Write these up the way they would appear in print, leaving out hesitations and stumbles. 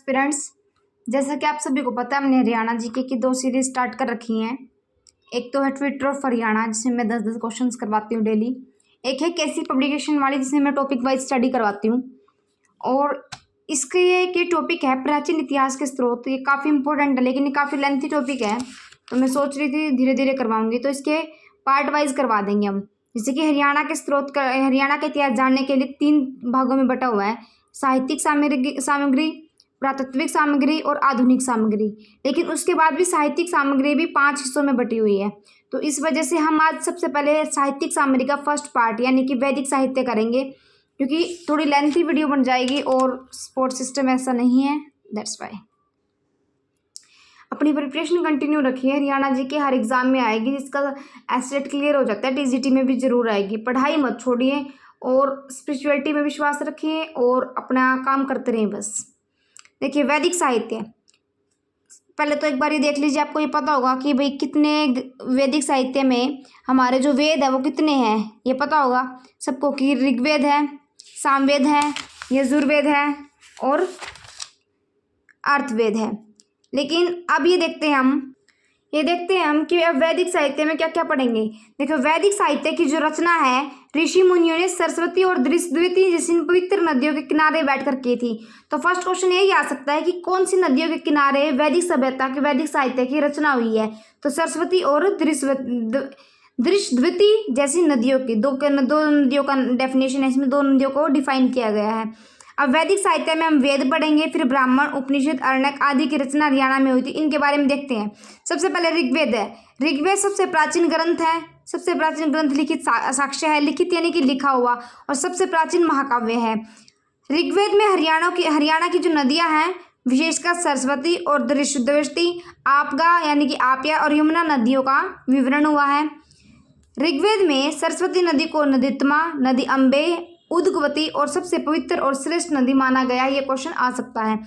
Aspirants, जैसा कि आप सभी को पता है, हमने हरियाणा जीके की 2 सीरीज स्टार्ट कर रखी हैं। एक तो है ट्विटर ऑफ हरियाणा, जिसमें मैं 10-10 क्वेश्चंस करवाती हूँ डेली। एक है कैसी पब्लिकेशन वाली, जिसमें मैं टॉपिक वाइज स्टडी करवाती हूँ। और इसके ये टॉपिक है प्राचीन इतिहास के स्रोत। ये काफ़ी इंपॉर्टेंट है, लेकिन ये काफ़ी लेंथी टॉपिक है, तो मैं सोच रही थी धीरे धीरे करवाऊंगी। तो इसके पार्ट वाइज करवा देंगे हम। जैसे कि हरियाणा के स्रोत का, हरियाणा का इतिहास जानने के लिए 3 भागों में बटा हुआ है: साहित्यिक सामग्री, पुरातात्विक सामग्री और आधुनिक सामग्री। लेकिन उसके बाद भी साहित्यिक सामग्री भी 5 हिस्सों में बटी हुई है। तो इस वजह से हम आज सबसे पहले साहित्यिक सामग्री का फर्स्ट पार्ट यानी कि वैदिक साहित्य करेंगे, क्योंकि थोड़ी लेंथी वीडियो बन जाएगी और सपोर्ट सिस्टम ऐसा नहीं है, दैट्स वाई। अपनी प्रिपरेशन कंटिन्यू रखिए। हरियाणा जी के हर एग्जाम में आएगी, जिसका एस्टेट क्लियर हो जाता है टीजीटी में भी जरूर आएगी। पढ़ाई मत छोड़िए और स्पिरिचुअलिटी में विश्वास रखिए और अपना काम करते रहें बस। देखिए, वैदिक साहित्य पहले तो एक बार ये देख लीजिए। आपको ये पता होगा कि भाई कितने वैदिक साहित्य में हमारे जो वेद है वो कितने हैं, ये पता होगा सबको कि ऋग्वेद है, सामवेद है, यजुर्वेद है और अर्थवेद है। लेकिन अब ये देखते हैं हम कि अब वैदिक साहित्य में क्या क्या पढ़ेंगे। देखो, वैदिक साहित्य की जो रचना है ऋषि मुनियों ने सरस्वती और दृष्टि जैसी पवित्र नदियों के किनारे बैठकर की थी। तो फर्स्ट क्वेश्चन यही आ सकता है कि कौन सी नदियों के किनारे वैदिक सभ्यता के वैदिक साहित्य की रचना हुई है। तो सरस्वती और दृष्टि जैसी नदियों की दो नदियों का डेफिनेशन है, इसमें 2 नदियों को डिफाइन किया गया है। अब वैदिक साहित्य में हम वेद पढ़ेंगे, फिर ब्राह्मण, उपनिषद, अरण्यक आदि की रचना हरियाणा में हुई थी। इनके बारे में देखते हैं। सबसे पहले ऋग्वेद है। ऋग्वेद सबसे प्राचीन ग्रंथ है, सबसे प्राचीन ग्रंथ लिखित साक्ष्य है, लिखित यानी कि लिखा हुआ, और सबसे प्राचीन महाकाव्य है। ऋग्वेद में हरियाणा की जो नदियां हैं, विशेषकर सरस्वती और दृष्टि, आपगा यानी कि आप्या और यमुना नदियों का विवरण हुआ है। ऋग्वेद में सरस्वती नदी को नदीत्मा, नदी अम्बे, उद्गवती और सबसे पवित्र और श्रेष्ठ नदी माना गया है। ये क्वेश्चन आ सकता है।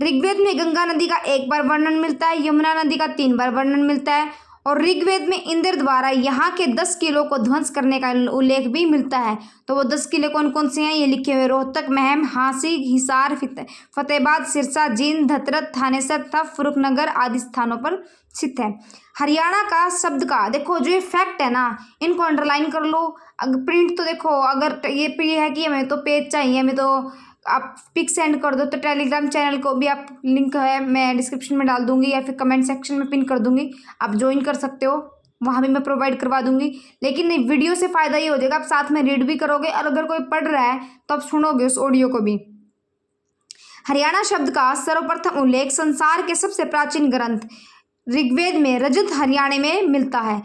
ऋग्वेद में गंगा नदी का 1 बार वर्णन मिलता है, यमुना नदी का 3 बार वर्णन मिलता है, और ऋग्वेद में इंद्र द्वारा यहाँ के 10 किलों को ध्वंस करने का उल्लेख भी मिलता है। तो वो 10 किले कौन कौन से हैं ये लिखे हुए: रोहतक, महम, हांसी, हिसार, फतेहाबाद, सिरसा, जींद, धतरत, थानेसर, तफ, रुकनगर आदि स्थानों पर स्थित है। हरियाणा का शब्द का देखो, जो ये फैक्ट है ना, इनको अंडरलाइन कर लो। अगर प्रिंट तो देखो, अगर ये है कि हमें तो पेज चाहिए, हमें तो आप पिक सेंड कर दो, तो टेलीग्राम चैनल को भी आप, लिंक है मैं डिस्क्रिप्शन में डाल दूंगी या फिर कमेंट सेक्शन में पिन कर दूंगी, आप ज्वाइन कर सकते हो, वहाँ भी मैं प्रोवाइड करवा दूंगी। लेकिन वीडियो से फ़ायदा ये हो जाएगा, आप साथ में रीड भी करोगे, और अगर कोई पढ़ रहा है तो आप सुनोगे उस ऑडियो को भी। हरियाणा शब्द का सर्वप्रथम उल्लेख संसार के सबसे प्राचीन ग्रंथ ऋग्वेद में रजत हरियाणा में मिलता है।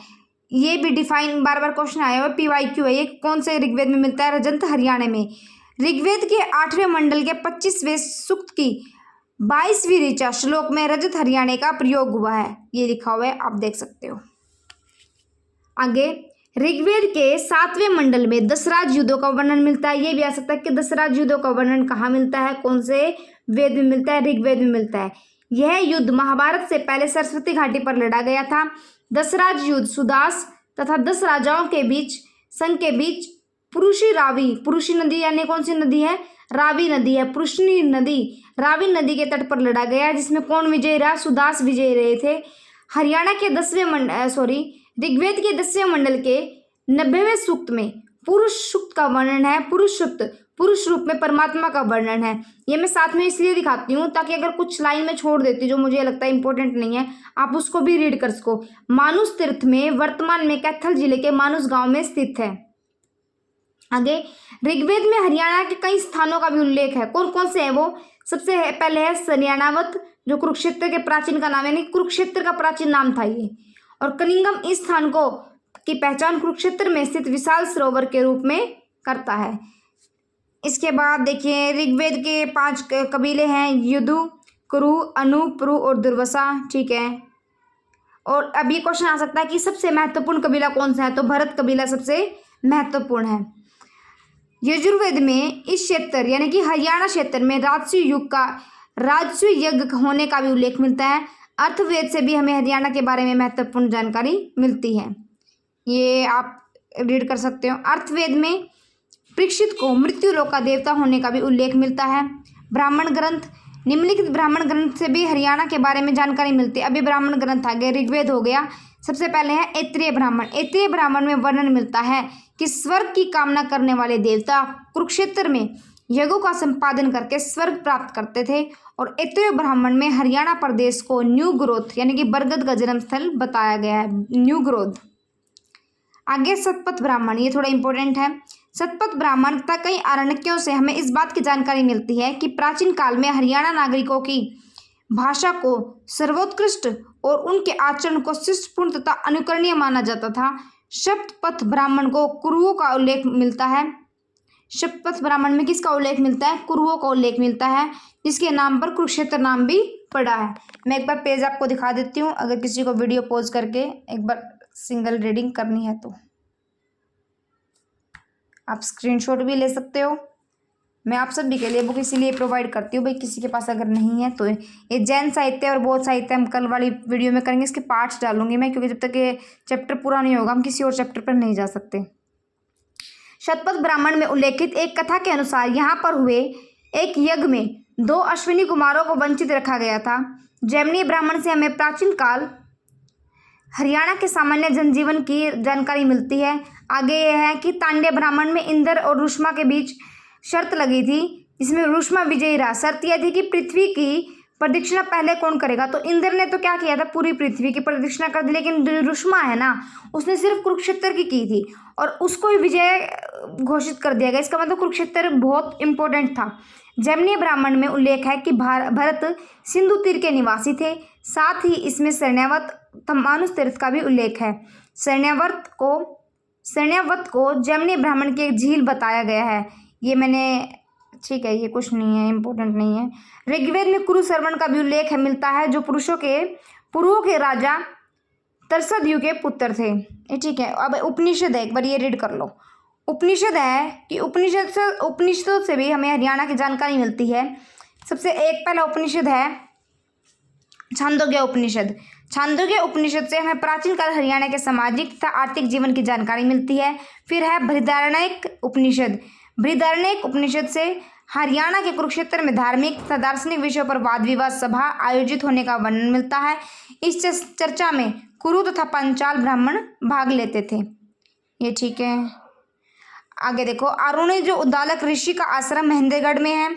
ये भी डिफाइन बार बार क्वेश्चन आया हुआ, PYQ है, ये कौन से ऋग्वेद में मिलता है? रजत हरियाणा में। ऋग्वेद के 8वें मंडल के 25वें सूक्त की 22वीं ऋचा श्लोक में रजत हरियाणा का प्रयोग हुआ है, ये लिखा हुआ है, आप देख सकते हो। आगे, ऋग्वेद के 7वें मंडल में दशराज युद्धों का वर्णन मिलता है। ये भी आ सकता है कि दशराज युद्धों का वर्णन कहाँ मिलता है, कौन से वेद में मिलता है? ऋग्वेद में मिलता है। यह युद्ध महाभारत से पहले सरस्वती घाटी पर लड़ा गया था। दशराज युद्ध सुदास तथा 10 राजाओं के बीच संघ के बीच पुरुषी नदी यानी कौन सी नदी है? रावी नदी है। पुरुषनी नदी रावी नदी के तट पर लड़ा गया, जिसमें कौन विजयी रहा? सुदास विजयी रहे थे। हरियाणा के ऋग्वेद के 10वें मंडल के 90वें सूक्त में पुरुष सूक्त का वर्णन है। पुरुष सूक्त पुरुष रूप में परमात्मा का वर्णन है। ये मैं साथ में इसलिए दिखाती हूँ ताकि अगर कुछ लाइन में छोड़ देती जो मुझे लगता है इंपॉर्टेंट नहीं है, आप उसको भी रीड कर सको। मानुष तीर्थ में वर्तमान में कैथल जिले के मानुष गांव में स्थित है। आगे, ऋग्वेद में हरियाणा के कई स्थानों का भी उल्लेख है। कौन कौन से है वो? सबसे पहले है सरियाणावत, जो कुरुक्षेत्र के प्राचीन का नाम है, यानी कुरुक्षेत्र का प्राचीन नाम था ये। और कलिंगम इस स्थान को की पहचान कुरुक्षेत्र में स्थित विशाल सरोवर के रूप में करता है। इसके बाद देखिए, ऋग्वेद के 5 कबीले हैं: यदु, कुरु, अनु, पुरु और दुर्वासा। ठीक है। और अब ये क्वेश्चन आ सकता है कि सबसे महत्वपूर्ण कबीला कौन सा है? तो भरत कबीला सबसे महत्वपूर्ण है। यजुर्वेद में इस क्षेत्र यानी कि हरियाणा क्षेत्र में राजस्व यज्ञ होने का भी उल्लेख मिलता है। अर्थवेद से भी हमें हरियाणा के बारे में महत्वपूर्ण जानकारी मिलती है, ये आप रीड कर सकते हो। अर्थवेद में परीक्षित को मृत्यु लोक का देवता होने का भी उल्लेख मिलता है। ब्राह्मण ग्रंथ निम्नलिखित ब्राह्मण ग्रंथ से भी हरियाणा के बारे में जानकारी मिलती है। अभी ब्राह्मण ग्रंथ आ गए, ऋग्वेद हो गया, सबसे पहले है ऐत्रेय ब्राह्मण। ऐत्रेय ब्राह्मण में वर्णन मिलता है कि स्वर्ग की कामना करने वाले देवता कुरुक्षेत्र में यज्ञों का संपादन करके स्वर्ग प्राप्त करते थे। और ऐत्रेय ब्राह्मण में हरियाणा प्रदेश को न्यू ग्रोथ यानी कि बरगद का जन्म स्थल बताया गया है, न्यू ग्रोथ। आगे सतपथ ब्राह्मण, ये थोड़ा इंपॉर्टेंट है। सतपथ ब्राह्मण तथा कई आरण्यकों से हमें इस बात की जानकारी मिलती है कि प्राचीन काल में हरियाणा नागरिकों की भाषा को सर्वोत्कृष्ट और उनके आचरण को शिष्टपूर्ण तथा अनुकरणीय माना जाता था। सतपथ ब्राह्मण को कुरुओं का उल्लेख मिलता है। सतपथ ब्राह्मण में किसका उल्लेख मिलता है? कुरुओं का उल्लेख मिलता है, जिसके नाम पर कुरुक्षेत्र नाम भी पड़ा है। मैं एक बार पेज आपको दिखा देती हूँ, अगर किसी को वीडियो पॉज करके एक बार सिंगल रीडिंग करनी है तो आप स्क्रीनशॉट भी ले सकते हो। मैं आप सभी के लिए बुक इसीलिए प्रोवाइड करती हूँ भाई, किसी के पास अगर नहीं है तो। ये जैन साहित्य और बौद्ध साहित्य हम कल वाली वीडियो में करेंगे, इसके पार्ट्स डालूंगी मैं, क्योंकि जब तक ये चैप्टर पूरा नहीं होगा हम किसी और चैप्टर पर नहीं जा सकते। सतपथ ब्राह्मण में उल्लेखित एक कथा के अनुसार यहाँ पर हुए एक यज्ञ में 2 अश्विनी कुमारों को वंचित रखा गया था। जैमिनी ब्राह्मण से हमें प्राचीन काल हरियाणा के सामान्य जनजीवन की जानकारी मिलती है। आगे यह है कि तांड्य ब्राह्मण में इंद्र और रुष्मा के बीच शर्त लगी थी, जिसमें रुष्मा विजयी रहा। शर्त यह थी कि पृथ्वी की प्रदक्षिणा पहले कौन करेगा। तो इंद्र ने तो क्या किया था, पूरी पृथ्वी की प्रदक्षिणा कर दी, लेकिन रुष्मा है ना, उसने सिर्फ कुरुक्षेत्र की थी और उसको ही विजय घोषित कर दिया गया। इसका मतलब कुरुक्षेत्र बहुत इंपॉर्टेंट था। जैमिनी ब्राह्मण में उल्लेख है कि भरत सिंधु तीर के निवासी थे। साथ ही इसमें शरण्यावत मानुष तीर्थ का भी उल्लेख है। शरण्यावत को जैमिनी ब्राह्मण की एक झील बताया गया है। ये मैंने, ठीक है, ये कुछ नहीं है, इंपॉर्टेंट नहीं है। ऋग्वेद में कुरुश्रवण का भी उल्लेख है मिलता है, जो पुरुओं के राजा तरसद्यु के पुत्र थे। ये ठीक है। अब उपनिषद है, एक बार ये रीड कर लो। उपनिषद है कि उपनिषदों से भी हमें हरियाणा की जानकारी मिलती है। सबसे एक पहला उपनिषद है छांदोग्य उपनिषद। छांदोग्य उपनिषद से हमें प्राचीन काल हरियाणा के सामाजिक तथा आर्थिक जीवन की जानकारी मिलती है। फिर है बृहदारण्यक उपनिषद। बृहदारण्यक उपनिषद से हरियाणा के कुरुक्षेत्र में धार्मिक तथा दार्शनिक विषयों पर वाद विवाद सभा आयोजित होने का वर्णन मिलता है। इस चर्चा में कुरु तथा पांचाल ब्राह्मण भाग लेते थे। ये ठीक है। आगे देखो, अरुणी जो उद्दालक ऋषि का आश्रम महेंद्रगढ़ में है।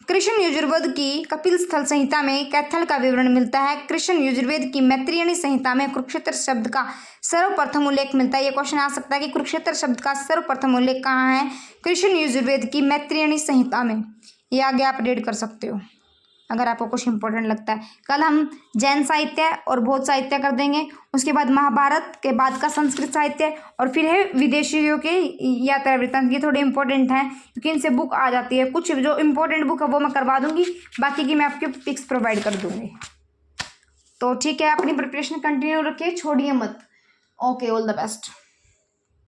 कृष्ण यजुर्वेद की कपिल स्थल संहिता में कैथल का विवरण मिलता है। कृष्ण यजुर्वेद की मैत्रेयणी संहिता में कुरुक्षेत्र शब्द का सर्वप्रथम उल्लेख मिलता है। ये क्वेश्चन आ सकता है कि कुरुक्षेत्र शब्द का सर्वप्रथम उल्लेख कहाँ है? कृष्ण यजुर्वेद की मैत्रेयणी संहिता में। ये आगे आप रीड कर सकते हो अगर आपको कुछ इंपॉर्टेंट लगता है। कल हम जैन साहित्य और बौद्ध साहित्य कर देंगे, उसके बाद महाभारत के बाद का संस्कृत साहित्य, और फिर है विदेशियों के यात्रा वृत्तांत। ये थोड़े इंपॉर्टेंट हैं क्योंकि इनसे बुक आ जाती है। कुछ जो इंपॉर्टेंट बुक है वो मैं करवा दूंगी, बाकी की मैं आपके पिक्स प्रोवाइड कर दूंगी। तो ठीक है, अपनी प्रिपरेशन कंटिन्यू रखिए, छोड़िए मत। Okay, all the best.